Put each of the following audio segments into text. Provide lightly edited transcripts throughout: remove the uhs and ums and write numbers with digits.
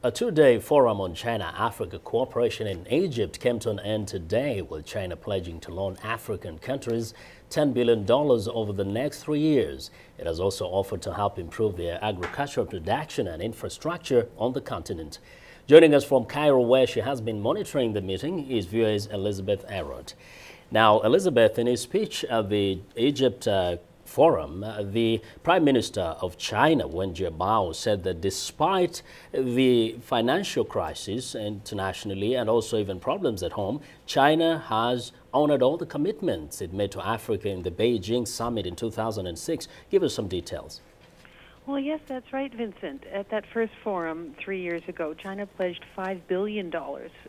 A two-day forum on China-Africa cooperation in Egypt came to an end today, with China pledging to loan African countries $10 billion over the next 3 years. It has also offered to help improve their agricultural production and infrastructure on the continent. Joining us from Cairo, where she has been monitoring the meeting, is VOA's Elizabeth Arrott. Now, Elizabeth, in his speech at the Egypt forum, the Prime Minister of China, Wen Jiabao, said that despite the financial crisis internationally and also even problems at home, China has honored all the commitments it made to Africa in the Beijing summit in 2006. Give us some details. Well, yes, that's right, Vincent. At that first forum 3 years ago, China pledged $5 billion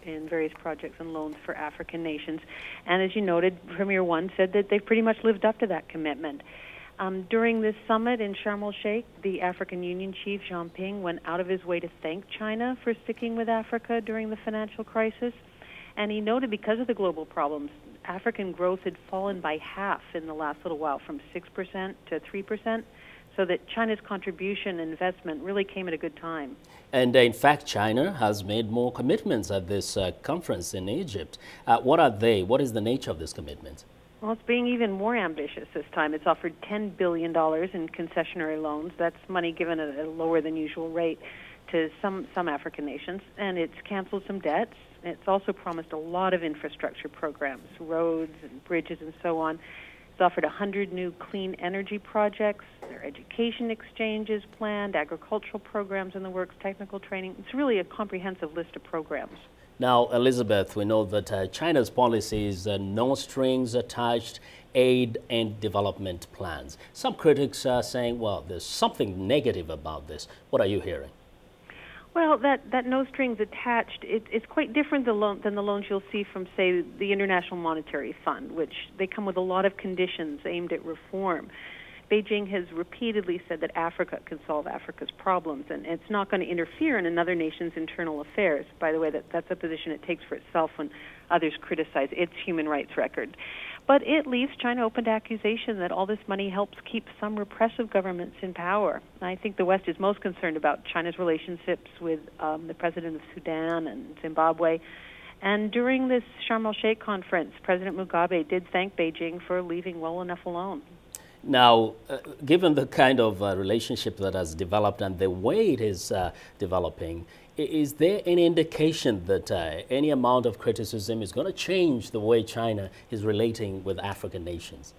in various projects and loans for African nations. And as you noted, Premier Wen said that they've pretty much lived up to that commitment. During this summit in Sharm el-Sheikh, the African Union chief, Jean Ping, went out of his way to thank China for sticking with Africa during the financial crisis. And he noted because of the global problems, African growth had fallen by half in the last little while, from 6% to 3%. So that China's contribution and investment really came at a good time. And in fact, China has made more commitments at this conference in Egypt. What are they? What is the nature of this commitment? Well, it's being even more ambitious this time. It's offered $10 billion in concessionary loans. That's money given at a lower than usual rate to some African nations. And it's canceled some debts. It's also promised a lot of infrastructure programs, roads and bridges and so on. It's offered 100 new clean energy projects. There are education exchanges planned, agricultural programs in the works, technical training. It's really a comprehensive list of programs. Now, Elizabeth, we know that China's policy is no strings attached aid and development plans. Some critics are saying, well, there's something negative about this. What are you hearing? Well, that no strings attached, it's quite different than the loans you'll see from, say, the International Monetary Fund, which they come with a lot of conditions aimed at reform. Beijing has repeatedly said that Africa can solve Africa's problems, and it's not going to interfere in another nation's internal affairs. By the way, that's a position it takes for itself when others criticize its human rights record. But it leaves China open to accusation that all this money helps keep some repressive governments in power. I think the West is most concerned about China's relationships with the president of Sudan and Zimbabwe. And during this Sharm el-Sheikh conference, President Mugabe did thank Beijing for leaving well enough alone. Now, given the kind of relationship that has developed and the way it is developing, is there any indication that any amount of criticism is going to change the way China is relating with African nations?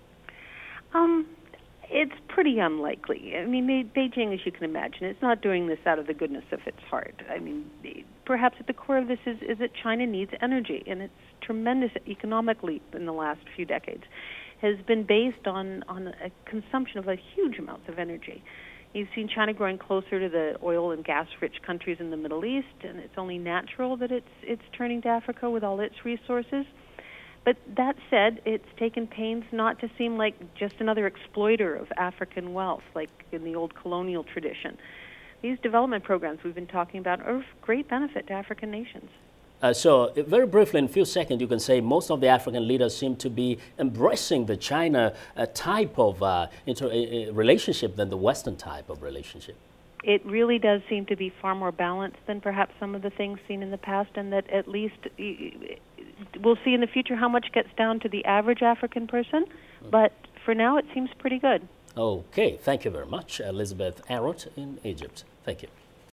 It's pretty unlikely. I mean, Beijing, as you can imagine, it's not doing this out of the goodness of its heart. I mean, perhaps at the core of this is that China needs energy, and its tremendous economic leap in the last few decades has been based on a consumption of a huge amounts of energy. You've seen China growing closer to the oil and gas-rich countries in the Middle East, and it's only natural that it's turning to Africa with all its resources. But that said, it's taken pains not to seem like just another exploiter of African wealth, like in the old colonial tradition. These development programs we've been talking about are of great benefit to African nations. So very briefly, in a few seconds, you can say most of the African leaders seem to be embracing the China type of relationship than the Western type of relationship. It really does seem to be far more balanced than perhaps some of the things seen in the past, and that at least we'll see in the future how much gets down to the average African person, but for now it seems pretty good. Okay, thank you very much, Elizabeth Arrott in Egypt. Thank you.